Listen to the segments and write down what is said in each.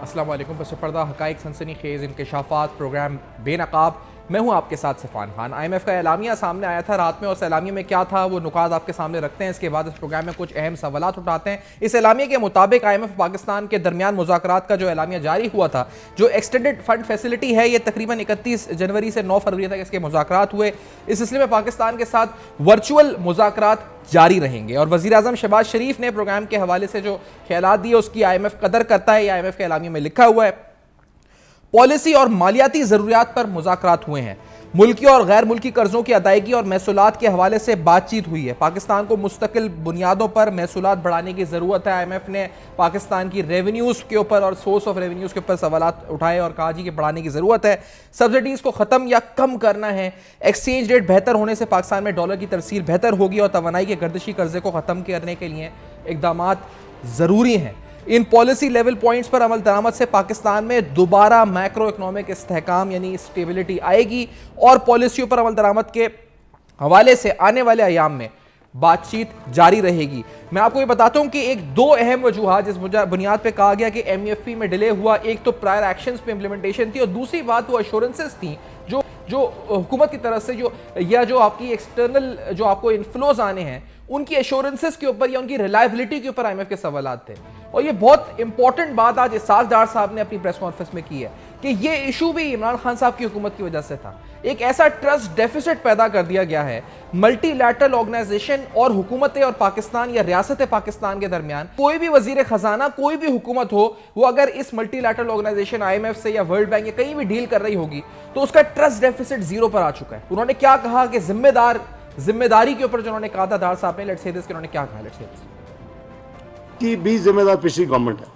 अस्सलाम वालेकुम। पस पर्दा हक़ाइक़ सनसनी खेज़ इंकशाफ़ात प्रोग्राम बेनकाब। मैं हूं आपके साथ सिफ़ान खान। IMF का एलामिया सामने आया था रात में, और इस एलामिया में क्या था वो नुकात आपके सामने रखते हैं। इसके बाद इस प्रोग्राम में कुछ अहम सवालात उठाते हैं। इस एलामिया के मुताबिक IMF पाकिस्तान के दरमियान मुज़ाकरात का जो एलामिया जारी हुआ था, जो एक्सटेंडेड फंड फैसिलिटी है, ये तकरीबन 31 जनवरी से 9 फरवरी तक इसके मुज़ाकरात हुए। इस सिलसिले में पाकिस्तान के साथ वर्चुअल मुज़ाकरात जारी रहेंगे। और वज़ीर आज़म शहबाज शरीफ ने प्रोग्राम के हवाले से जो ख्यालात दिए उसकी IMF कदर करता है। IMF के एलामिया में लिखा हुआ है, पॉलिसी और मालियाती जरूरियात पर मुज़ाकरात हुए हैं। मुल्की और गैर मुल्की कर्जों की अदायगी और महसूलात के हवाले से बातचीत हुई है। पाकिस्तान को मुस्तकिल बुनियादों पर महसूलात बढ़ाने की ज़रूरत है। IMF ने पाकिस्तान की रेवेन्यूज़ के ऊपर और सोर्स ऑफ रेवेन्यूज़ के ऊपर सवालात उठाए और कहा जी कि बढ़ाने की ज़रूरत है, सब्सिडीज़ को ख़त्म या कम करना है, एक्सचेंज रेट बेहतर होने से पाकिस्तान में डॉलर की तरसील बेहतर होगी और तवानाई के गर्दिशी कर्जे को ख़त्म करने के लिए इक़दाम ज़रूरी हैं। इन पॉलिसी लेवल पॉइंट्स पर अमल दरामद से पाकिस्तान में दोबारा मैक्रो इकोनॉमिक इस्तेहकाम यानी स्टेबिलिटी आएगी और पॉलिसियों पर अमल दरामद के हवाले से आने वाले अयाम में बातचीत जारी रहेगी। मैं आपको ये बताता हूं कि एक दो अहम वजूहात जिस बुनियाद पे कहा गया कि MEFP में डिले हुआ, एक तो प्रायर एक्शंस पे इंप्लीमेंटेशन थी और दूसरी बात वो एश्योरेंसेस थी जो हुकूमत की तरफ से जो आपकी एक्सटर्नल जो आपको इन्फ्लोज आने हैं उनकी एश्योरेंसेस के ऊपर या उनकी रिलायबिलिटी के ऊपर IMF के सवालात थे। और ये बहुत इंपॉर्टेंट बात आज इसाक डार साहब ने अपनी प्रेस कॉन्फ्रेंस में की है कि ये इशू भी इमरान खान साहब की हुकूमत की वजह से था। एक ऐसा ट्रस्ट डेफिसिट पैदा कर दिया गया है मल्टीलैटरल ऑर्गेनाइजेशन और हुकूमतें और पाकिस्तान या रियासत पाकिस्तान के दरमियान। कोई भी वजीर खजाना, कोई भी हुकूमत हो, वो अगर इस मल्टीलैटरल ऑर्गेनाइजेशन IMF से या वर्ल्ड बैंक या कहीं भी डील कर रही होगी तो उसका ट्रस्ट डेफिसिट जीरो पर आ चुका है। उन्होंने क्या कहा कि जिम्मेदारी के ऊपर जो उन्होंने कहा था डार साहब ने, लेट्स से दिस, उन्होंने क्या कहा, लेट्स से दिस की भी जिम्मेदार पिछली गवर्नमेंट है,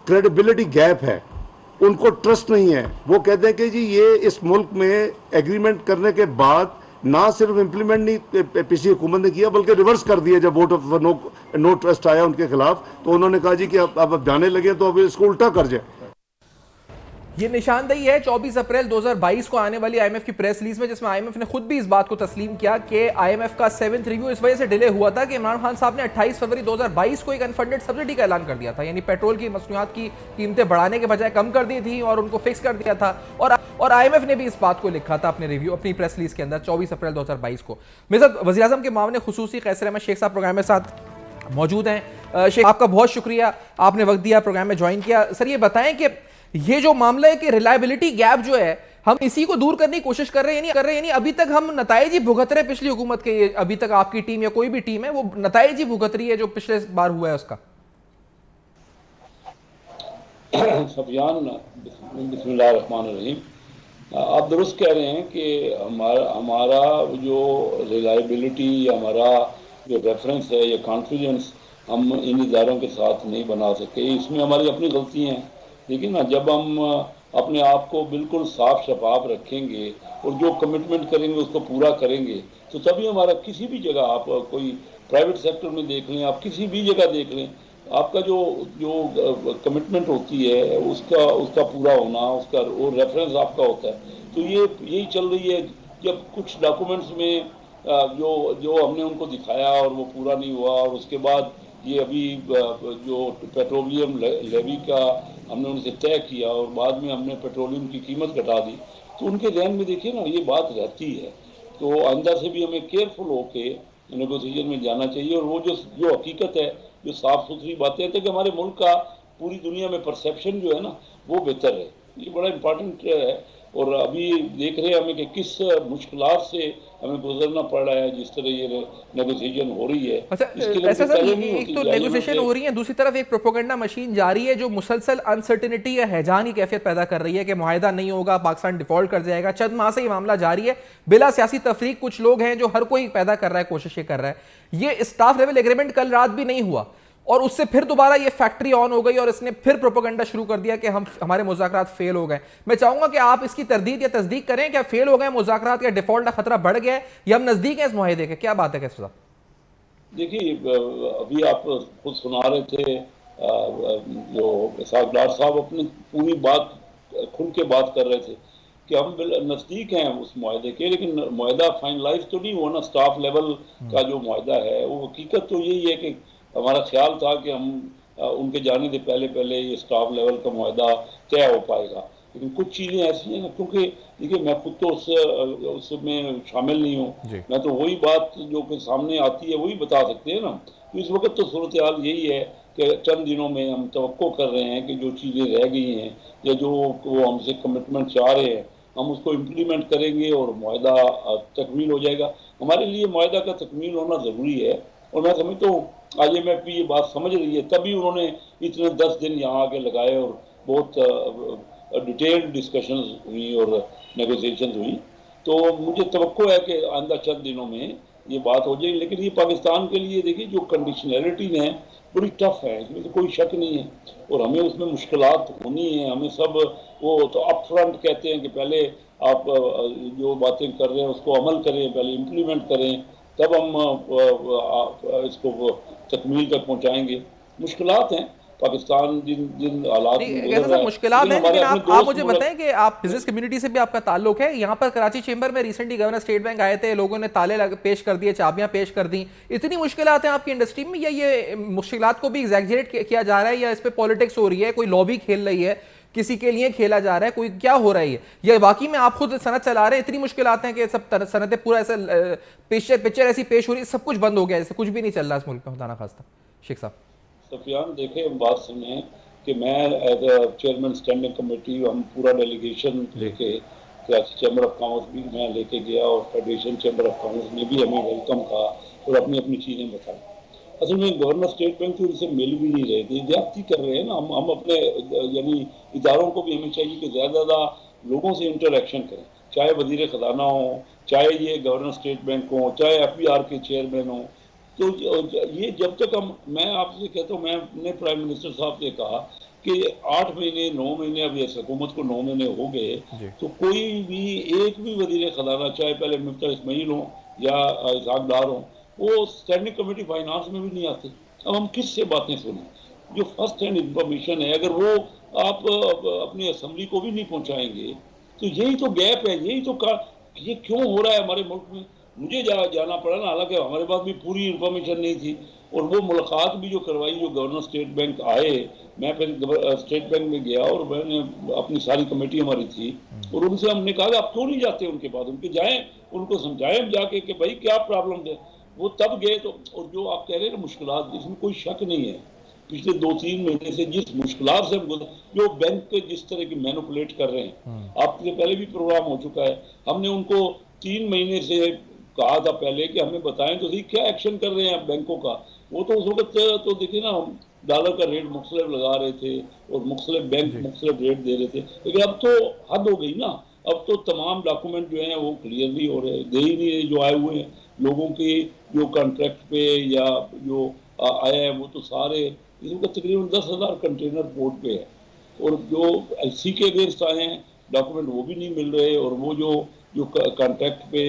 क्रेडिबिलिटी गैप है, उनको ट्रस्ट नहीं है। वो कहते हैं कि जी ये इस मुल्क में एग्रीमेंट करने के बाद ना सिर्फ इंप्लीमेंट नहीं पिछली हुकूमत ने किया बल्कि रिवर्स कर दिया। जब वोट ऑफ नो ट्रस्ट आया उनके खिलाफ तो उन्होंने कहा जी कि अब जाने लगे तो अब इसको उल्टा कर जाए। ये निशानदेही है 24 अप्रैल 2022 को आने वाली IMF की प्रेस रिलीज में, जिसमें IMF ने खुद भी इस बात को तस्लीम किया कि IMF का 7th रिव्यू इस वजह से डिले हुआ था कि इमरान खान साहब ने 28 फरवरी 2022 को एक अनफंडेड सब्सिडी का ऐलान कर दिया था। यानी पेट्रोल की मसनूआत की कीमतें बढ़ाने के बजाय कम कर दी थी और उनको फिक्स कर दिया था। और IMF ने भी इस बात को लिखा था अपनी प्रेस रिलीज के अंदर 24 अप्रैल 2022 को। मेरे साथ वज़ीर आज़म के मामले खुसूसी कैसर अहमद शेख साहब प्रोग्राम में साथ मौजूद हैं। शेख, आपका बहुत शुक्रिया, आपने वक्त दिया, प्रोग्राम में ज्वाइन किया। सर, ये बताएं कि ये जो मामला है कि रिलायबिलिटी गैप जो है, हम इसी को दूर करने की कोशिश कर रहे हैं यानी अभी तक हम नताइज ही भुगत रहे पिछली हुकूमत के। अभी तक आपकी टीम या कोई भी टीम है वो नताइज ही भुगत रही है जो पिछले बार हुआ है उसका। सफियान, बिस्मिल्लाहिर्रहमानिर्रहीम, आप दुरुस्त कह रहे हैं कि हमारा जो रिलायबिलिटी या हमारा जो रेफरेंस है या कॉन्फिडेंस हम इन इदारों के साथ नहीं बना सके, इसमें हमारी अपनी गलती हैं। देखिए ना, जब हम अपने आप को बिल्कुल साफ शफाफ रखेंगे और जो कमिटमेंट करेंगे उसको पूरा करेंगे तो तभी हमारा किसी भी जगह, आप कोई प्राइवेट सेक्टर में देख लें, आप किसी भी जगह देख लें, आपका जो जो कमिटमेंट होती है उसका पूरा होना, उसका वो रेफरेंस आपका होता है। तो यही चल रही है। जब कुछ डॉक्यूमेंट्स में जो हमने उनको दिखाया और वो पूरा नहीं हुआ, और उसके बाद ये अभी जो पेट्रोलियम लेवी का हमने उनसे तय किया और बाद में हमने पेट्रोलियम की कीमत घटा दी, तो उनके ध्यान में देखिए ना ये बात रहती है। तो आइंदा से भी हमें केयरफुल होके नेगोशिएशन में जाना चाहिए और वो जो हकीकत है, जो साफ सुथरी बातें हैं, कि हमारे मुल्क का पूरी दुनिया में परसेप्शन जो है ना वो बेहतर है, ये बड़ा इम्पोर्टेंट है। और अभी देख रहे हैं हमें कि किस मुश्किलात से हमें गुजरना पड़ रहा है, जिस तरह ये नेगोशिएशन हो रही है। अच्छा, ऐसा सर, एक तो नेगोशिएशन हो रही है, दूसरी तरफ एक प्रोपेगेंडा मशीन जारी है जो मुसलसल अनसर्टेनिटी या हैजान की कैफियत पैदा कर रही है कि मुआहिदा नहीं होगा, पाकिस्तान डिफॉल्ट कर जाएगा। चंद माह से ये मामला जारी है, बिला सियासी तफरीक कुछ लोग हैं जो हर कोई पैदा कर रहा है, कोशिशें कर रहा है। ये स्टाफ लेवल एग्रीमेंट कल रात भी नहीं हुआ और उससे फिर दोबारा ये फैक्ट्री ऑन हो गई और इसने फिर प्रोपेगेंडा शुरू कर दिया कि हमारे मुज़ाकरात फेल हो गए। मैं चाहूंगा कि आप इसकी तरदीद या तस्दीक करें, क्या फेल हो गए मुज़ाकरात या डिफॉल्ट का खतरा बढ़ गया है या हम नजदीक हैं इस मुआहिदे के? क्या बात है कैसर साहब? देखिए, अभी आप खुद सुना रहे थे, जो इसाक डार साहब अपनी पूरी बात खुल के बात कर रहे थे कि हम नज़दीक हैं उस मुआहदे के, लेकिन मुआहदा फाइनलाइज तो नहीं हुआ ना। स्टाफ लेवल का जो मुआहदा है, वो हकीकत तो यही है कि हमारा ख्याल था कि हम उनके जाने से पहले पहले ये स्टाफ लेवल का मुआहदा तय हो पाएगा। लेकिन कुछ चीज़ें ऐसी हैं ना, क्योंकि देखिए मैं खुद तो उसमें शामिल नहीं हूँ, मैं तो वही बात जो कि सामने आती है वही बता सकते हैं ना। तो इस वक्त तो सूरत हाल यही है कि चंद दिनों में हम तवक्को कर रहे हैं कि जो चीज़ें रह गई हैं या जो वो हमसे कमिटमेंट चाह रहे हैं हम उसको इम्प्लीमेंट करेंगे और मुआहदा तकमील हो जाएगा। हमारे लिए मुआहदा का तकमील होना ज़रूरी है और मैं समझता हूँ IMF भी ये बात समझ रही है, तभी उन्होंने इतने 10 दिन यहाँ आके लगाए और बहुत डिटेल्ड डिस्कशंस हुई और नेगोशिएशंस हुई। तो मुझे तवक्को है कि आइंदा चंद दिनों में ये बात हो जाएगी। लेकिन ये पाकिस्तान के लिए देखिए जो कंडीशनैलिटी है बड़ी टफ है, इसमें तो कोई शक नहीं है और हमें उसमें मुश्किलात होनी है। हमें सब वो तो अप फ्रंट कहते हैं कि पहले आप जो बातें कर रहे हैं उसको अमल करें, पहले इम्प्लीमेंट करें, तब हम इसको तकमील तक पहुँचाएँगे। मुश्किलात हैं, पाकिस्तान जिन जिन हालात में नहीं गुजर कैसे रहा सब है, मुश्किलात लेकिन हैं, हमारे लेकिन अपने आप दोस्त मुझे मुल्क बताएं कि आप बिजनेस कम्युनिटी से भी आपका ताल्लुक है। यहाँ पर कराची चेंबर में रिसेंटली गवर्नर स्टेट बैंक आए थे, लोगों ने ताले पेश कर दिए, चाबियां पेश कर दी। इतनी मुश्किलात हैं आपकी इंडस्ट्री में, या ये मुश्किलात को भी एग्जैजरेट किया जा रहा है, या इस पर पॉलिटिक्स हो रही है, कोई लॉबी खेल रही है, किसी के लिए खेला जा रहा है, कोई क्या हो रहा है? ये वाकई में आप खुद सनत चला रहे हैं, इतनी मुश्किलात हैं कि सब सनतें पूरा ऐसा पिक्चर ऐसी पेश हो रही है, सब कुछ बंद हो गया, जैसे कुछ भी नहीं चल रहा इस मुल्क में, खुदा खास्ता। शेख साहब सफियान देखे बात सुने कि मैं as a chairman standing committee हम पूरा डेलीगेशन लेके कराची चैम्बर ऑफ कॉमर्स भी मैं लेके गया और फेडरेशन चैम्बर ऑफ कॉमर्स ने भी हमें वेलकम कहा और अपनी अपनी चीज़ें बताई। असल में गवर्नर स्टेट बैंक तो उनसे मिल भी नहीं रहे थे, ज्यादती कर रहे हैं ना। हम अपने यानी इदारों को भी हमें चाहिए कि ज़्यादा लोगों से इंटरेक्शन करें, चाहे वजीर ख़जाना हो, चाहे ये गवर्नर स्टेट बैंक हो, चाहे FBR के चेयरमैन हो। तो ये जब तक मैं आपसे कहता हूँ, मैंने प्राइम मिनिस्टर साहब से कहा कि 8 महीने 9 महीने अब ये हुकूमत को 9 महीने हो गए, तो कोई भी एक भी वजीर ख़जाना, चाहे पहले मिफ्ता इस्माइल हो या इसहाक डार हो, वो स्टैंडिंग कमेटी फाइनेंस में भी नहीं आते। अब हम किस से बातें सुनें? जो फर्स्ट हैंड इंफॉर्मेशन है अगर वो आप अपनी असम्बली को भी नहीं पहुंचाएंगे, तो यही तो गैप है, यही तो ये क्यों हो रहा है हमारे मुल्क में। मुझे जाना पड़ा ना, हालांकि हमारे पास भी पूरी इंफॉर्मेशन नहीं थी और वो मुलाकात भी जो करवाई, जो गवर्नर स्टेट बैंक आए, मैं फिर स्टेट बैंक में गया और मैंने अपनी सारी कमेटी हमारी थी और उनसे हमने कहा आप क्यों नहीं जाते उनके पास, उनके जाएं, उनको समझाएं जाके कि भाई क्या प्रॉब्लम है। वो तब गए तो, और जो आप कह रहे हैं ना मुश्किलात, इसमें कोई शक नहीं है। पिछले 2-3 महीने से जिस मुश्किलात से हम जो बैंक जिस तरह की मैनिपुलेट कर रहे हैं, आपसे पहले भी प्रोग्राम हो चुका है, हमने उनको 3 महीने से कहा था पहले कि हमें बताएं तो सही क्या एक्शन कर रहे हैं बैंकों का। वो तो उस वक्त तो देखिए ना, हम डॉलर का रेट मुख्तलिफ लगा रहे थे और मुख्तलिफ बैंक मुख्तलिफ रेट दे रहे थे, लेकिन अब तो हद हो गई ना। अब तो तमाम डॉक्यूमेंट जो हैं वो क्लियरली हो रहे, दे ही नहीं रहे जो आए हुए हैं लोगों के, जो कॉन्ट्रैक्ट पे या जो आया है वो तो सारे इनका तकरीबन 10,000 कंटेनर पोर्ट पे है और जो LC के अगेंस्ट आए हैं डॉक्यूमेंट वो भी नहीं मिल रहे और वो जो कॉन्ट्रैक्ट पे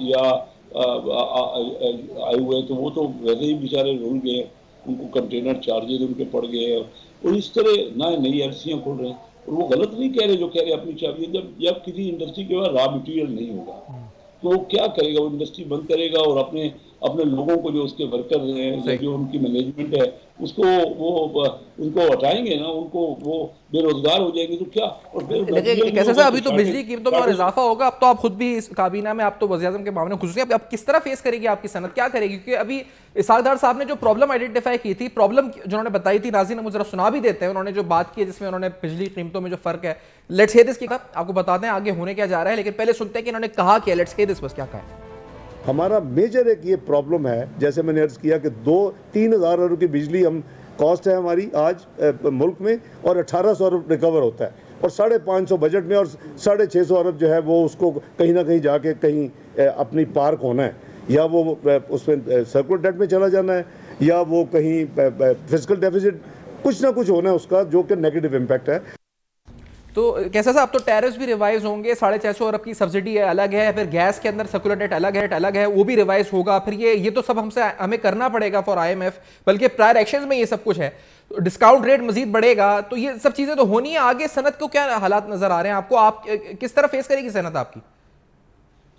या आए हुए हैं तो वो तो वैसे ही बेचारे रुल गए, उनको कंटेनर चार्जेज उनके पड़ गए और इस तरह ना नई LCयाँ खोल रहे हैं। और वो गलत नहीं कह रहे जो कह रहे अपनी चाबी, जब किसी इंडस्ट्री के पास रॉ मटेरियल नहीं होगा तो वो क्या करेगा, वो इंडस्ट्री बंद करेगा और अपने अपने लोगों को जो उसके वर्कर हैं या जो उनकी मैनेजमेंट है उसको वो उनको हटाएंगे ना, उनको वो बेरोजगार हो जाएंगे तो क्या। और लेकिन कैसे सर अभी तो बिजली कीमतों में और इजाफा होगा, अब तो आप खुद भी इस काबीना में, आप तो वज़ीर-ए-आज़म के मामले में खुश हैं, अब किस तरह फेस करेगी आपकी सनत, क्या करेगी? क्योंकि अभी इसहाक डार साहब ने जो प्रॉब्लम आइडेंटिफाई की थी, प्रॉब्लम जो उन्होंने बताई थी, नाज़रीन मुझे जरा सुना भी देते हैं, उन्होंने जो बात की जिसमें उन्होंने बिजली कीमतों में जो फर्क है, लेट्स हियर दिस की आपको बताते हैं आगे होने क्या जा रहा है, लेकिन पहले सुनते हैं कि इन्होंने कहा क्या, लेट्स हियर दिस बस क्या कहा है। हमारा मेजर एक ये प्रॉब्लम है, जैसे मैंने अर्ज़ किया कि 2-3 हज़ार अरब की बिजली हम कॉस्ट है हमारी आज मुल्क में और 1800 अरब रिकवर होता है और 550 बजट में और 650 अरब जो है वो उसको कहीं ना कहीं जाके कहीं अपनी पार्क होना है, या वो उसमें सर्कुलर डेट में चला जाना है, या वो कहीं फिजिकल डेफिसिट कुछ ना कुछ होना है उसका, जो कि नेगेटिव इम्पैक्ट है। तो कैसा साहब, अब तो टैरिफ्स भी रिवाइज होंगे, 650 अरब की सब्सिडी है अलग है, फिर गैस के अंदर सर्कुलर डेट अलग है, वो भी रिवाइज होगा, फिर ये तो सब हमें करना पड़ेगा फॉर IMF, बल्कि प्रायर एक्शंस में ये सब कुछ है, डिस्काउंट रेट मजीद बढ़ेगा, तो ये सब चीजें तो होनी है। आगे सनत को क्या हालात नजर आ रहे हैं आपको, आप किस तरह फेस करेगी सनत आपकी?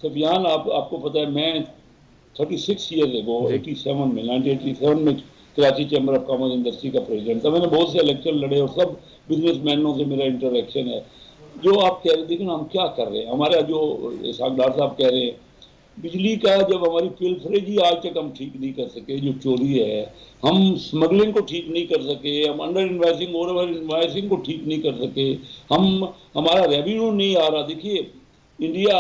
सफियान आपको पता है मैं 36 ईयर्स एगो 1987 में Karachi chamber of commerce industry का प्रेसिडेंट था, मैंने बहुत से इलेक्शन लड़े और सब बिजनेसमैनों से मेरा इंटरेक्शन है। जो आप कह रहे थे ना हम क्या कर रहे हैं, हमारा जो सागदार साहब कह रहे हैं बिजली का, जब हमारी पिलफरेजी आज तक हम ठीक नहीं कर सके, जो चोरी है, हम स्मगलिंग को ठीक नहीं कर सके, हम अंडर इन्वाइसिंग ओवर इन्वाइसिंग को ठीक नहीं कर सके, हमारा रेवेन्यू नहीं आ रहा। देखिए इंडिया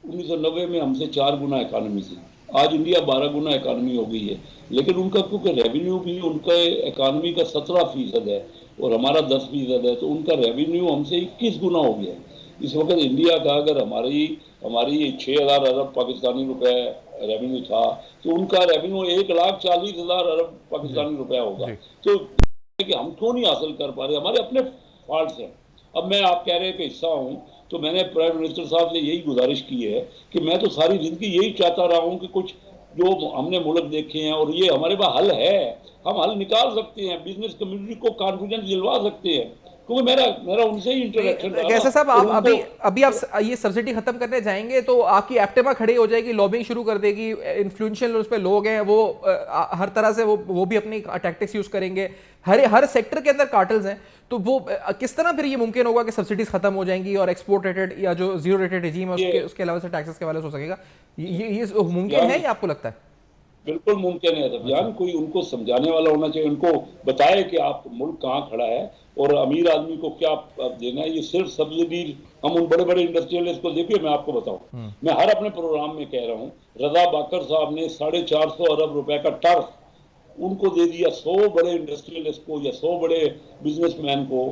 1990 में हमसे 4 गुना इकानमी थी, आज इंडिया 12 गुना इकानमी हो गई है, लेकिन उनका क्योंकि रेवेन्यू भी उनका इकानमी का 17% है और हमारा 10% है, तो उनका रेवेन्यू हमसे 21 गुना हो गया। इस वक्त इंडिया का अगर हमारी 6,000 अरब पाकिस्तानी रुपए रेवेन्यू था, तो उनका रेवेन्यू 1,40,000 अरब पाकिस्तानी रुपया होगा। तो कि हम क्यों नहीं हासिल कर पा रहे, हमारे अपने फॉल्ट हैं। अब मैं आप कह रहे हैं कि हिस्सा हूँ, तो मैंने प्राइम मिनिस्टर साहब से यही गुजारिश की है कि मैं तो सारी जिंदगी यही चाहता रहा हूँ कि कुछ जो हमने मुल्क देखे हैं और ये हमारे पास हल है, हम हल निकाल सकते हैं, बिजनेस कम्युनिटी को कॉन्फिडेंस दिलवा सकते हैं, क्योंकि मेरा उनसे ही इंटरेक्शन था। कैसे साहब आप अभी आप ये सब्सिडी खत्म करने जाएंगे तो आपकी एप्टेमा खड़ी हो जाएगी, लॉबिंग शुरू कर देगी, इन्फ्लुएंशियल उस पे लोग हैं वो हर तरह से वो भी अपनी टैक्टिक्स यूज करेंगे, हर सेक्टर के अंदर कार्टल्स हैं, तो वो किस तरह फिर ये मुमकिन होगा कि सब्सिडीज खत्म हो जाएंगी और एक्सपोर्ट रेटेड या जो जीरो रेटेड रेजीम है उसके लेवल से टैक्सेस के वाले से हो सकेगा? ये मुमकिन है या आपको लगता है? बिल्कुल मुमकिन है रफियान, कोई उनको समझाने वाला होना चाहिए, उनको बताए कि आप मुल्क कहाँ खड़ा है और अमीर आदमी को क्या देना है। ये सिर्फ सब्सिडी हम उन बड़े बड़े इंडस्ट्रियलिस्ट को देखिए, मैं आपको बताऊं, मैं हर अपने प्रोग्राम में कह रहा हूँ, रजा बाकर साहब ने 450 अरब रुपए का टर्फ उनको दे दिया 100 बड़े इंडस्ट्रियलिस्ट को या 100 बड़े बिजनेसमैन को।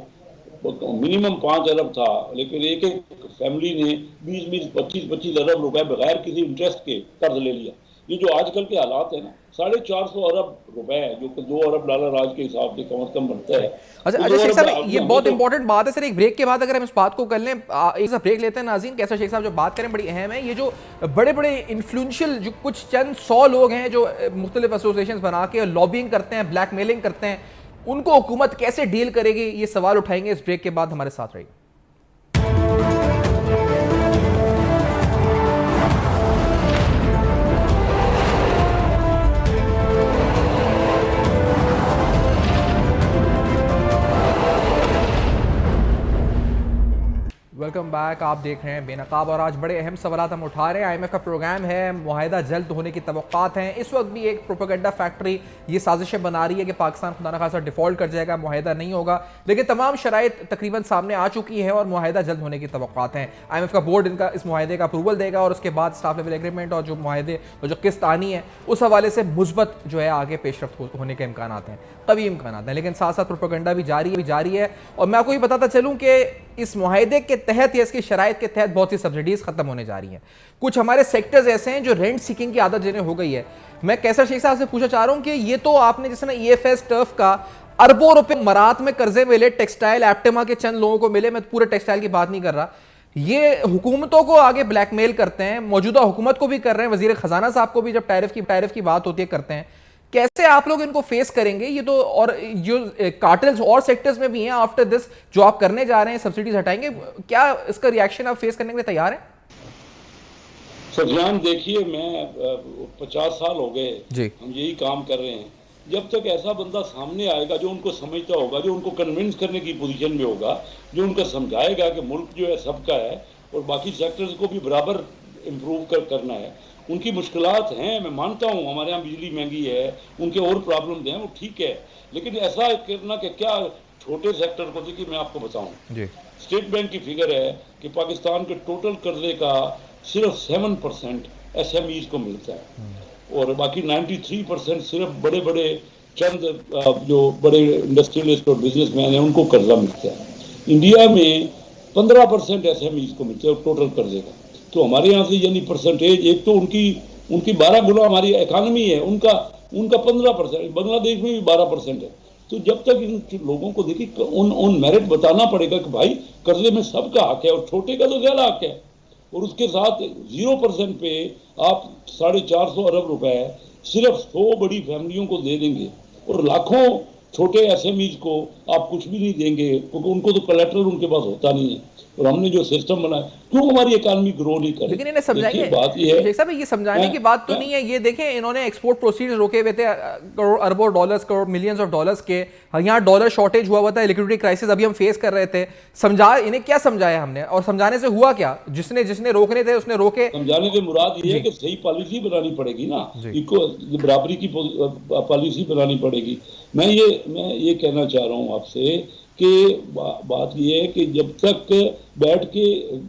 मिनिमम 5 अरब था, लेकिन एक एक फैमिली ने 20-20, 25-25 अरब रुपए बगैर किसी इंटरेस्ट के कर्ज ले लिया। ये जो आजकल के हालात है ना, 450 अरब रुपए जो कि $2 अरब आज के हिसाब से कम से कम बनता है। अच्छा शेख साहब, ये बहुत इंपॉर्टेंट बात है सर, एक ब्रेक के बाद अगर हम इस बात को कर लें, एक सा ब्रेक लेते हैं नाज़रीन। कैसा शेख साहब जो बात करें बड़ी अहम है, ये जो बड़े बड़े इन्फ्लुएंशियल जो कुछ चंद 100 लोग हैं जो मुख्तलिफ एसोसिएशन बना के लॉबिंग करते हैं, ब्लैकमेलिंग करते हैं, उनको हुकूमत कैसे डील करेगी, ये सवाल उठाएंगे इस ब्रेक के बाद। हमारे साथ रहिए। वेलकम बैक, आप देख रहे हैं बेनकाब और आज बड़े अहम सवाल हम उठा रहे हैं। आईएमएफ का प्रोग्राम है, मुआहिदा जल्द होने की तवक्कात हैं। इस वक्त भी एक प्रोपेगेंडा फैक्ट्री ये साजिशें बना रही है कि पाकिस्तान खुदा न खासा डिफॉल्ट कर जाएगा, मुआहिदा नहीं होगा, लेकिन तमाम शराइत तकरीबन सामने आ चुकी है और मुआहिदा जल्द होने की तवक्कात हैं। आईएमएफ का बोर्ड इस मुआहिदे का अप्रूवल देगा और उसके बाद स्टाफ लेवल एग्रीमेंट और जो मुआहिदे और जो किस्त आनी है उस हवाले से मुस्बत जो है आगे पेशरफ्त होने के इम्कान हैं, कभी इम्कान हैं, लेकिन साथ साथ प्रोपेगेंडा भी जारी है। और मैं आपको ये बताता चलूँ कि इस मुआहिदे के तहत या इसकी शराइत के तहत बहुत सी सब्सिडीज खत्म होने जा रही हैं। कुछ हमारे सेक्टर्स ऐसे हैं जो रेंट सीकिंग की आदत जिन्हें हो गई है। मैं कैसर शेख साहब से पूछना चाह रहा हूं कि ये तो आपने जिस तरह ईएफएस टर्फ का अरबों रुपए मरात में कर्जे मिले, टेक्सटाइल एप्टेमा के चंद लोगों को मिले, मैं पूरे टेक्सटाइल की बात नहीं कर रहा, ये हुकूमतों को आगे ब्लैकमेल करते हैं, मौजूदा हुकूमत को भी कर रहे हैं, वजीर खजाना साहब को भी जब टैरिफ की बात होती है करते हैं। कैसे आप लोग इनको फेस करेंगे? ये तो और जो कार्टेल्स और सेक्टर्स में भी हैं, आफ्टर दिस जो आप करने जा रहे हैं, सब्सिडीज हटाएंगे, क्या इसका रिएक्शन आप फेस करने के लिए तैयार हैं? सफियान देखिए, मैं 50 साल हो गए हम यही काम कर रहे हैं। जब तक ऐसा बंदा सामने आएगा जो उनको समझता होगा, जो उनको कन्विंस करने की पोजीशन में होगा, जो उनको समझाएगा कि मुल्क जो है सबका है और बाकी सेक्टर्स को भी बराबर इम्प्रूव करना है। उनकी मुश्किलात हैं, मैं मानता हूँ, हमारे यहाँ बिजली महंगी है, उनके और प्रॉब्लम हैं, वो ठीक है, लेकिन ऐसा करना कि क्या छोटे सेक्टर को, देखिए मैं आपको बताऊँ, स्टेट बैंक की फिगर है कि पाकिस्तान के टोटल कर्जे का सिर्फ 7% SMEs को मिलता है और बाकी 93% सिर्फ बड़े बड़े चंद जो बड़े इंडस्ट्रियलिस्ट और बिजनेसमैन हैं उनको कर्जा मिलता है। इंडिया में 15% SMEs को मिलता है टोटल कर्जे का। तो हमारे यहाँ से यानी परसेंटेज, एक तो उनकी 12 गुना हमारी इकानमी है, उनका 15%, बांग्लादेश में भी 12% है। तो जब तक इन लोगों को देखिए उन मेरिट बताना पड़ेगा कि भाई कर्जे में सबका हक है और छोटे का तो ज्यादा हक है, और उसके साथ 0% पे आप 450 अरब रुपए सिर्फ 100 बड़ी फैमिलियों को दे देंगे और लाखों छोटे एसएमईज को आप कुछ भी नहीं देंगे क्योंकि उनको तो कलेक्टर उनके पास होता नहीं है। और हमने जो सिस्टम बनाया, क्यों हमारी इकानमी ग्रो नहीं करे? लेकिन इन्हें समझाएंगे, बात ये है, शेख साहब ये समझाने की बात तो नहीं है। ये देखें, इन्होंने एक्सपोर्ट प्रोसीड्स रोके हुए थे करोड़ अरबों dollars, crore millions of dollars के। यहाँ डॉलर शॉर्टेज हुआ हुआ था, लिक्विडिटी क्राइसिस अभी हम फेस कर रहे थे। इन्हें क्या समझाया हमने, और समझाने से हुआ क्या? जिसने रोकने थे उसने रोके। समझाने से मुराद ये है कि सही पॉलिसी बनानी पड़ेगी ना, इको बराबरी की पॉलिसी बनानी पड़ेगी। मैं ये कहना चाह रहा हूँ आपसे कि बात ये है कि जब तक बैठ के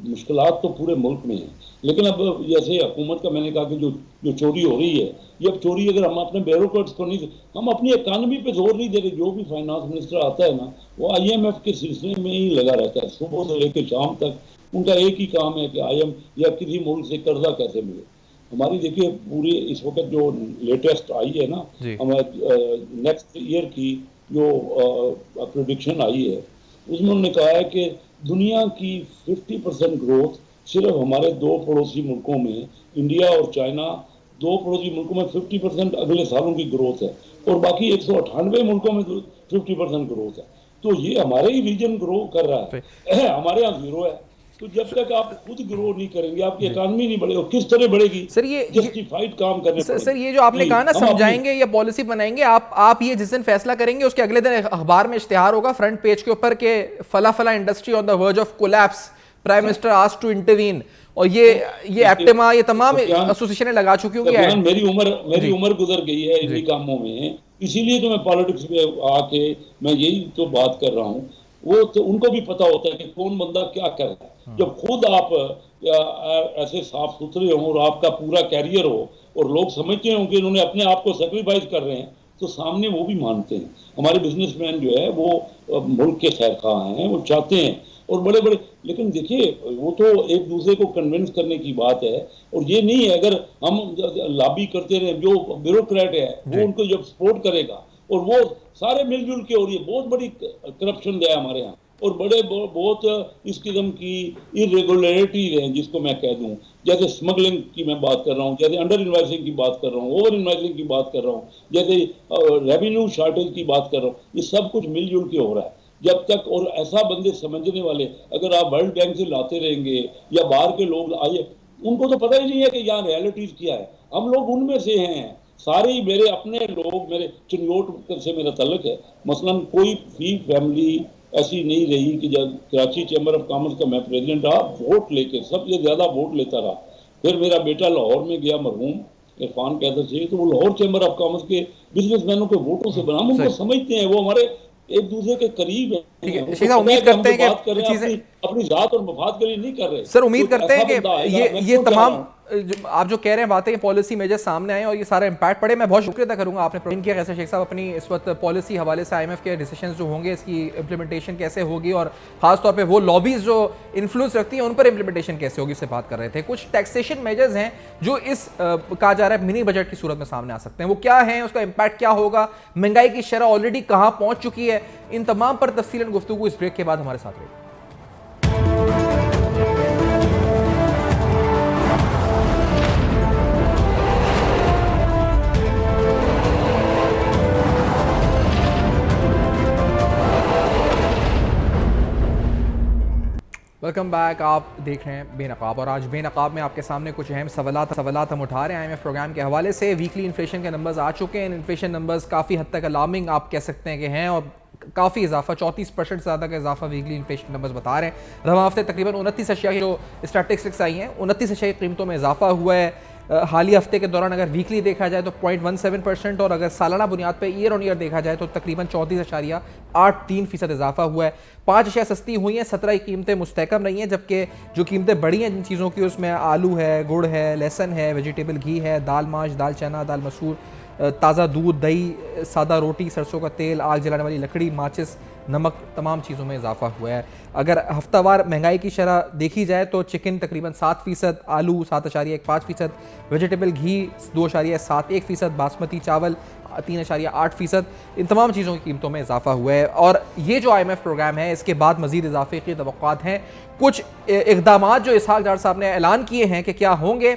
मुश्किलात तो पूरे मुल्क में है, लेकिन अब जैसे हुकूमत का मैंने कहा कि जो चोरी हो रही है, ये अब चोरी अगर हम अपने ब्यूरोक्रेट्स को नहीं, हम अपनी इकानमी पे जोर नहीं दे रहे। जो भी फाइनेंस मिनिस्टर आता है ना, वो IMF के सिलसिले में ही लगा रहता है, सुबह से लेकर शाम तक। उनका एक ही काम है कि IMF या किसी मुल्क से कर्जा कैसे मिले। हमारी देखिए पूरी इस वक्त जो लेटेस्ट आई है ना, हमारे नेक्स्ट ईयर की जो प्रेडिक्शन आई है, उसमें उन्होंने कहा है कि दुनिया की 50% ग्रोथ सिर्फ हमारे दो पड़ोसी मुल्कों में, इंडिया और चाइना, दो पड़ोसी मुल्कों में 50% अगले सालों की ग्रोथ है, और बाकी 198 मुल्कों में 50% ग्रोथ है। तो ये हमारे ही रीजन ग्रो कर रहा है, हमारे यहाँ जीरो है। तो जब तक आप खुद ग्रो नहीं करेंगे, आपकी इकानमी नहीं बढ़ेगी। और किस तरह बढ़ेगी? सर ये जस्टिफाइड काम करने पड़ेंगे। सर ये जो आपने कहा ना, समझाएंगे या पॉलिसी बनाएंगे, आप ये जिस दिन फैसला करेंगे उसके अगले दिन अखबार में इश्तिहार होगा फ्रंट पेज के ऊपर के फला फला industry on the verge of collapse, prime minister asked to intervene. और ये एप्टिमा, ये तमाम एसोसिएशनें लगा चुकी होंगी। मेरी उम्र गुजर गई है इन्हीं कामों में, इसीलिए तो मैं पॉलिटिक्स में आके मैं यही तो बात कर रहा हूँ। वो तो उनको भी पता होता है कि कौन बंदा क्या कर रहा है। जब खुद आप ऐसे साफ सुथरे हो और आपका पूरा कैरियर हो और लोग समझते हो कि इन्होंने अपने आप को सेक्रीफाइस कर रहे हैं, तो सामने वो भी मानते हैं। हमारे बिजनेसमैन जो है वो मुल्क के खैर खा हैं, वो चाहते हैं, और बड़े बड़े, लेकिन देखिए वो तो एक दूसरे को कन्विंस करने की बात है। और ये नहीं है अगर हम लॉबी करते रहे, जो ब्यूरोक्रेट है वो उनको जब सपोर्ट करेगा, और वो सारे मिलजुल के, और ये बहुत बड़ी करप्शन है हमारे यहाँ, और बहुत इस किस्म की इरेगुलरिटीज हैं जिसको मैं कह दूं, जैसे स्मगलिंग की मैं बात कर रहा हूँ, जैसे अंडर इन्वाइसिंग की बात कर रहा हूँ, ओवर इन्वाइसिंग की बात कर रहा हूँ, जैसे रेवेन्यू शॉर्टेज की बात कर रहा हूँ। ये सब कुछ मिलजुल के हो रहा है। जब तक, और ऐसा बंदे समझने वाले अगर आप वर्ल्ड बैंक से लाते रहेंगे या बाहर के लोग आए, उनको तो पता ही नहीं है कि यहाँ रियलिटीज क्या है। हम लोग उनमें से हैं, सारे ही मेरे अपने लोग, मेरे चिन्योट से मेरा तल्लक है। मसलन कोई भी फैमिली ऐसी नहीं रही कि जब कराची चैम्बर ऑफ कॉमर्स का मैं प्रेसिडेंट रहा, वोट लेके सबसे ज्यादा वोट लेता रहा। फिर मेरा बेटा लाहौर में गया, मरहूम इरफान कैदर से, तो वो लाहौर चैम्बर ऑफ कॉमर्स के बिजनेसमैनों के वोटों से बना। उनको समझते हैं, वो हमारे एक दूसरे के करीब है। उम्मीद करते हैं कि चीजें अपनी जात और मफाद के लिए नहीं कर रहे। सर उम्मीद करते हैं कि ये तमाम आप जो कह रहे हैं बातें, पॉलिसी मेजर सामने आए और ये सारा इंपैक्ट पड़े। मैं बहुत शुक्रिया करूंगा आपने प्रोग्राम किया। कैसे शेख साहब अपनी इस वक्त पॉलिसी हवाले से IMF के डिसीजंस जो होंगे, इसकी इंप्लीमेंटेशन कैसे होगी, और खासतौर पे वो लॉबीज जो इन्फ्लुएंस रखती हैं उन पर इंप्लीमेंटेशन कैसे होगी, उससे बात कर रहे थे। कुछ टैक्सेशन मेजर्स हैं जो इस कहा जा रहा है मिनी बजट की सूरत में सामने आ सकते हैं। वो क्या है, उसका इंपैक्ट क्या होगा, महंगाई की शरह ऑलरेडी कहां पहुंच चुकी है, इन तमाम पर तफसीलन गुफ्तगू इस ब्रेक के बाद हमारे साथ रहेगी। Welcome back. आप देख रहे हैं बेनकाब, और आज बेनकाब में आपके सामने कुछ अहम सवालात हम उठा रहे हैं IMF प्रोग्राम के हवाले से। वीकली इन्फ्लेशन के नंबर्स आ चुके हैं। इन्फ्लेशन नंबर्स काफ़ी हद तक अलार्मिंग आप कह सकते हैं कि हैं, और काफ़ी इजाफा, 34% से ज़्यादा का इजाफा वीकली इन्फ्लेशन नंबर्स बता रहे हैं। रवा हफ्ते तकरीबन 29 अशिया की जो स्टैटिस्टिक्स आई हैं, 29 अशिया की कीमतों में इजाफा हुआ है। हालिया हफ्ते के दौरान अगर वीकली देखा जाए तो 0.17%, और अगर सालाना बुनियाद पे ईयर ऑन ईयर देखा जाए तो तकरीबन 34.83% इजाफा हुआ है। 5 अशिया सस्ती हुई हैं, 17 कीमतें मुस्तहकम रही हैं, जबकि जो कीमतें बढ़ी हैं जिन चीज़ों की, उसमें आलू है, गुड़ है, लहसन है, वेजिटेबल घी है, दाल माश, दाल चना, दाल मसूर, ताज़ा दूध, दही, सादा रोटी, सरसों का तेल, आग जलाने वाली लकड़ी, माचिस, नमक, तमाम चीज़ों में इजाफा हुआ है। अगर हफ्तावार महंगाई की शरह देखी जाए तो चिकन तकरीबन 7%, आलू 7.15%, वेजिटेबल घी 2.71%, बासमती चावल 3.8%, इन तमाम चीज़ों की कीमतों में इजाफा हुआ है। और ये जो IMF प्रोग्राम है, इसके बाद मज़ीद इजाफे की तवक्कुआत हैं। कुछ इक़दामात जो इसहाक डार साहब ने ऐलान किए हैं कि क्या होंगे,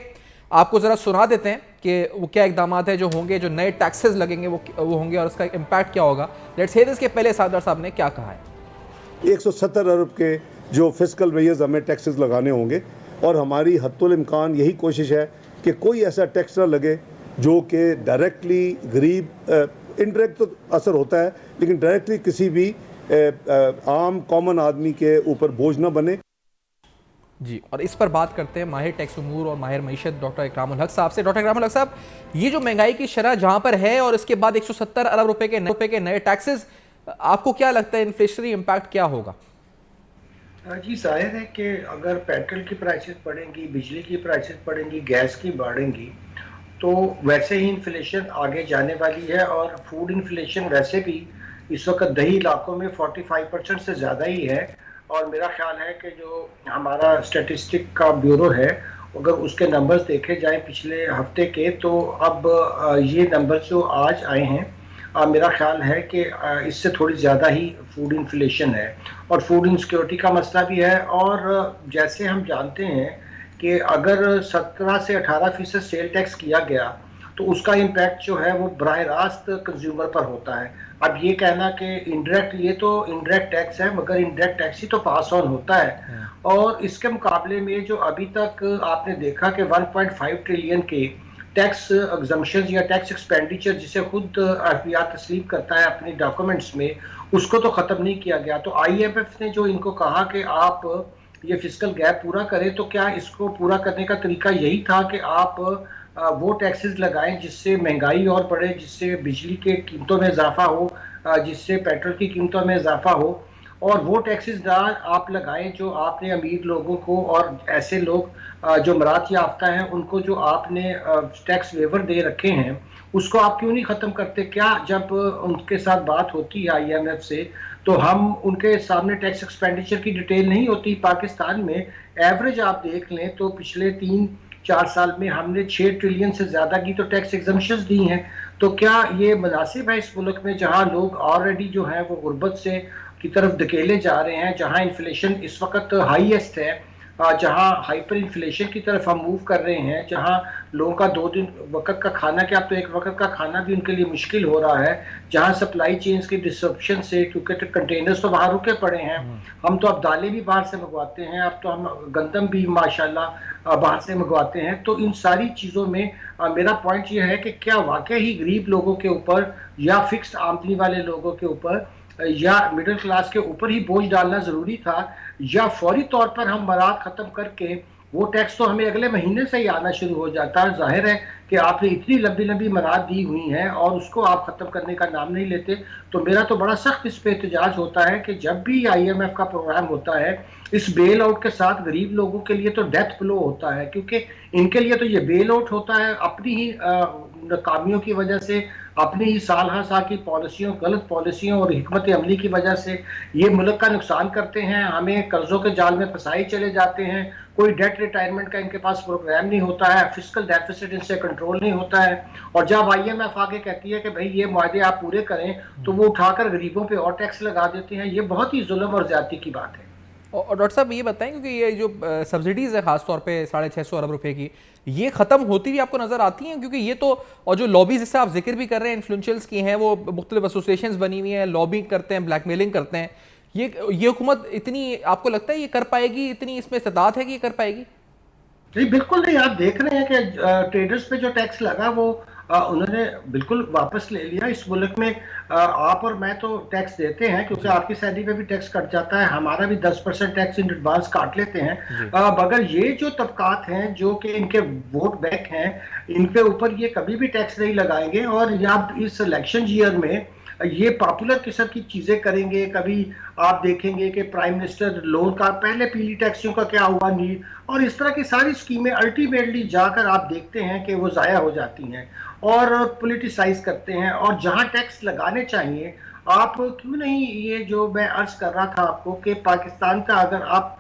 आपको ज़रा सुना देते हैं कि वो क्या इकदाम है जो होंगे, जो नए टैक्सेस लगेंगे वो होंगे और उसका इम्पैक्ट क्या होगा। लेट्स हियर इसके पहले सरदार साहब ने क्या कहा है। 170 अरब के जो फिस्कल मेजर्स हमें टैक्सेस लगाने होंगे, और हमारी हद्दुल इम्कान यही कोशिश है कि कोई ऐसा टैक्स ना लगे जो कि डायरेक्टली गरीब, इनडायरेक्ट तो असर होता है लेकिन डायरेक्टली किसी भी आम कॉमन आदमी के ऊपर बोझ ना बने। जी, और इस पर बात करते हैं माहिर टैक्स उमूर और माहिर मईशत डॉक्टर इकरामुल हक साहब से। डॉक्टर इकरामुल हक साहब, ये जो महंगाई की शरह जहां पर है और इसके बाद 170 अरब रुपए के नए टैक्सेस, आपको क्या लगता है इन्फ्लेशनरी इम्पैक्ट क्या होगा? जी, जाहिर है कि अगर पेट्रोल की प्राइसेस बढ़ेंगी, बिजली की प्राइसेस बढ़ेंगी, गैस की बढ़ेंगी, तो वैसे ही इन्फ्लेशन आगे जाने वाली है। और फूड इन्फ्लेशन वैसे भी इस वक्त दही इलाकों में 45% से ज़्यादा ही है। और मेरा ख्याल है कि जो हमारा स्टैटिस्टिक का ब्यूरो है, अगर उसके नंबर्स देखे जाएं पिछले हफ्ते के, तो अब ये नंबर्स जो आज आए हैं, मेरा ख्याल है कि इससे थोड़ी ज़्यादा ही फूड इन्फ्लेशन है। और फूड इनसिक्योरिटी का मसला भी है। और जैसे हम जानते हैं कि अगर 17 से 18% सेल टैक्स किया गया, तो उसका इम्पैक्ट जो है वो बराह रास्त कंज्यूमर पर होता है। अब ये कहना कि इंडायरेक्ट, ये तो इंडायरेक्ट टैक्स है, मगर इंडायरेक्ट टैक्स ही तो पास ऑन होता है। और इसके मुकाबले में जो अभी तक आपने देखा कि 1.5 ट्रिलियन के टैक्स एग्जम्पशंस या टैक्स एक्सपेंडिचर, जिसे खुद आरटीआई तस्लीम करता है अपने डॉक्यूमेंट्स में, उसको तो ख़त्म नहीं किया गया। तो आईएमएफ ने जो इनको कहा कि आप ये फिस्कल गैप पूरा करें, तो क्या इसको पूरा करने का तरीका यही था कि आप वो टैक्सेस लगाएं जिससे महंगाई और बढ़े, जिससे बिजली के कीमतों में इजाफा हो, जिससे पेट्रोल की कीमतों में इजाफा हो, और वो टैक्सेस ना आप लगाएं जो आपने अमीर लोगों को और ऐसे लोग जो मरात याफ्ता हैं उनको जो आपने टैक्स वेवर दे रखे हैं, उसको आप क्यों नहीं ख़त्म करते? क्या जब उनके साथ बात होती है आईएमएफ से, तो हम उनके सामने टैक्स एक्सपेंडिचर की डिटेल नहीं होती? पाकिस्तान में एवरेज आप देख लें तो पिछले 3-4 साल में हमने 6 ट्रिलियन से ज़्यादा की तो टैक्स एग्जम्पशंस दी हैं। तो क्या ये मुनासिब है इस मुल्क में जहाँ लोग ऑलरेडी जो है वो गुर्बत से की तरफ धकेले जा रहे हैं, जहाँ इन्फ्लेशन इस वक्त हाईएस्ट है, जहाँ हाइपर इन्फ्लेशन की तरफ हम मूव कर रहे हैं, जहाँ लोगों का 2 दिन वक्त का खाना, क्या अब तो 1 वक्त का खाना भी उनके लिए मुश्किल हो रहा है, जहाँ सप्लाई चेन्स की डिसरप्शन से, क्योंकि कंटेनर्स तो बाहर रुके पड़े हैं, हम तो अब दालें भी बाहर से मंगवाते हैं, अब तो हम गंदम भी माशाल्लाह बाहर से मंगवाते हैं। तो इन सारी चीज़ों में मेरा पॉइंट ये है कि क्या वाकई ही गरीब लोगों के ऊपर या फिक्स्ड आमदनी वाले लोगों के ऊपर या मिडिल क्लास के ऊपर ही बोझ डालना जरूरी था, या फौरी तौर पर हम मराद खत्म करके वो टैक्स तो हमें अगले महीने से ही आना शुरू हो जाता है? जाहिर है कि आपने इतनी लंबी लंबी मराद दी हुई हैं और उसको आप खत्म करने का नाम नहीं लेते। तो मेरा तो बड़ा सख्त इस पे एहतजाज होता है कि जब भी आईएमएफ का प्रोग्राम होता है, इस बेल आउट के साथ गरीब लोगों के लिए तो डेथ ब्लो होता है, क्योंकि इनके लिए तो ये बेल आउट होता है अपनी ही नाकामियों की वजह से, अपनी ही साल हर साल की पॉलिसियों, गलत पॉलिसियों और हिकमत अमली की वजह से ये मुल्क का नुकसान करते हैं, हमें कर्जों के जाल में फंसाई चले जाते हैं, कोई डेट रिटायरमेंट का इनके पास प्रोग्राम नहीं होता है, फिस्कल डेफिसिट इनसे कंट्रोल नहीं होता है। और जब आईएमएफ आगे कहती है कि भाई ये मुआहदे आप पूरे करें, तो वो उठाकर गरीबों पे और टैक्स लगा देते हैं। ये बहुत ही जुल्म और ज्यादती की बात है। और डॉक्टर साहब ये बताएं, क्योंकि ये जो सब्सिडीज़ है खासतौर पे 650 अरब रुपए की, ये ख़त्म होती हुई आपको नज़र आती हैं? क्योंकि ये तो, और जो लॉबीज जिससे आप जिक्र भी कर रहे हैं इन्फ्लुएंशियल्स की हैं, वो मुख्तलिफ एसोसिएशंस बनी हुई हैं, लॉबिंग करते हैं, ब्लैकमेलिंग करते हैं, ये हुकूमत इतनी, आपको लगता है ये कर पाएगी? इतनी इसमें इस्तेदाद है कि ये कर पाएगी? नहीं, बिल्कुल नहीं। आप देख रहे हैं कि ट्रेडर्स पे जो टैक्स लगा वो उन्होंने बिल्कुल वापस ले लिया। इस मुल्क में आप और मैं तो टैक्स देते हैं, क्योंकि आपकी सैलरी पे भी टैक्स कट जाता है, हमारा भी 10% टैक्स इन एडवांस काट लेते हैं। मगर ये जो तबकात हैं जो कि इनके वोट बैंक हैं, इन पे ऊपर ये कभी भी टैक्स नहीं लगाएंगे। और यहाँ इस इलेक्शन ईयर में ये पॉपुलर किस्म की चीजें करेंगे। कभी आप देखेंगे कि प्राइम मिनिस्टर लोन का, पहले पीली टैक्सियों का क्या हुआ, नीड, और इस तरह की सारी स्कीमें अल्टीमेटली जाकर आप देखते हैं कि वो जाया हो जाती हैं और पोलिटिसाइज करते हैं। और जहां टैक्स लगाने चाहिए, आप क्यों नहीं, ये जो मैं अर्ज कर रहा था आपको कि पाकिस्तान का अगर आप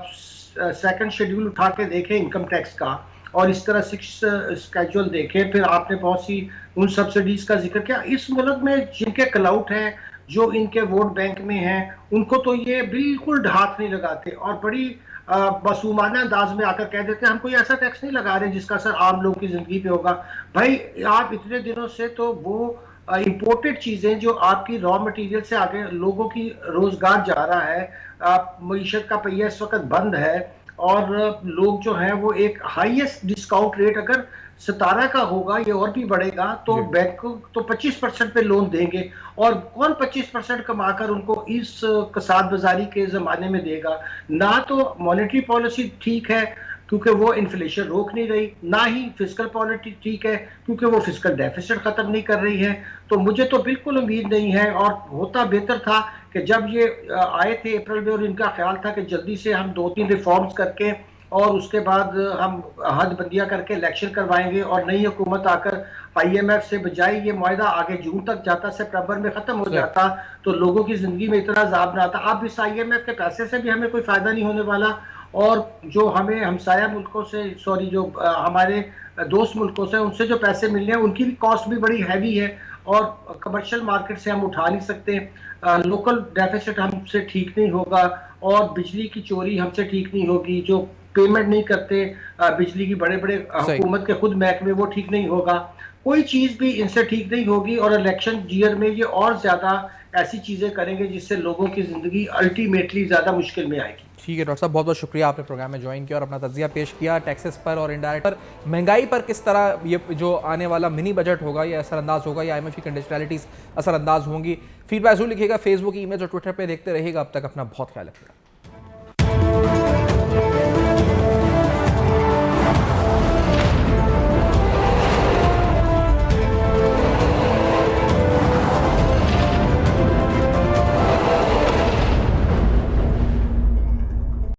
सेकंड शेड्यूल उठा के देखें इनकम टैक्स का, और इस तरह 6 स्केड्यूल देखें, फिर आपने बहुत सी उन सब्सिडीज का जिक्र किया। इस मुल्क में जिनके क्लाउट है, जो इनके वोट बैंक में हैं उनको तो ये बिल्कुल हाथ नहीं लगाते और बड़ी मासूमाना अंदाज में आकर कह देते हैं हम कोई ऐसा टैक्स नहीं लगा रहे जिसका असर आम लोग की जिंदगी पे होगा। भाई आप इतने दिनों से तो वो इंपोर्टेड चीजें जो आपकी रॉ मटेरियल से आगे लोगों की रोजगार जा रहा है, मईशत का पहिया इस वक्त बंद है और लोग जो हैं वो एक हाईएस्ट डिस्काउंट रेट अगर 17 का होगा ये और भी बढ़ेगा तो बैंक को तो 25% पे लोन देंगे और कौन 25% कमाकर उनको इस कसाद बाजारी के जमाने में देगा। ना तो मॉनेटरी पॉलिसी ठीक है क्योंकि वो इन्फ्लेशन रोक नहीं रही, ना ही फिस्कल पॉलिसी ठीक है क्योंकि वो फिस्कल डेफिसिट खत्म नहीं कर रही है। तो मुझे तो बिल्कुल उम्मीद नहीं है और होता बेहतर था कि जब ये आए थे अप्रैल में और इनका ख्याल था कि जल्दी से हम 2-3 रिफॉर्म्स करके और उसके बाद हम हद बंदियां करके इलेक्शन करवाएंगे और नई हुकूमत आकर IMF से बजाय ये मुआहदा आगे जून तक जाता, सितंबर में खत्म हो जाता तो लोगों की जिंदगी में इतना अजाब ना आता। अब इस IMF के पैसे से भी हमें कोई फायदा नहीं होने वाला और जो हमें हमसाया मुल्कों से जो हमारे दोस्त मुल्कों से उनसे जो पैसे मिलने हैं उनकी भी कॉस्ट भी बड़ी हैवी है और कमर्शियल मार्केट से हम उठा नहीं सकते। लोकल डेफिसिट हमसे ठीक नहीं होगा और बिजली की चोरी हमसे ठीक नहीं होगी। जो पेमेंट नहीं करते बिजली की बड़े बड़े हुकूमत के खुद महकमे वो ठीक नहीं होगा। कोई चीज भी इनसे ठीक नहीं होगी और इलेक्शन ईयर में ये और ज्यादा ऐसी चीजें करेंगे जिससे लोगों की जिंदगी अल्टीमेटली ज्यादा मुश्किल में आएगी। ठीक है डॉक्टर साहब, बहुत बहुत शुक्रिया आपने प्रोग्राम में ज्वाइन किया और अपना तज्जिया पेश किया टैक्सेस पर और इनडायरेक्ट पर महंगाई पर किस तरह ये जो आने वाला मिनी बजट होगा ये असरअंदाज होगा या IMF की कंडीशनैलिटीज असरअंदाज होंगी। फीडबैक जरूर लिखिएगा फेसबुक, ईमेल और ट्विटर पर देखते रहिएगा। अब तक अपना बहुत ख्याल रखिएगा।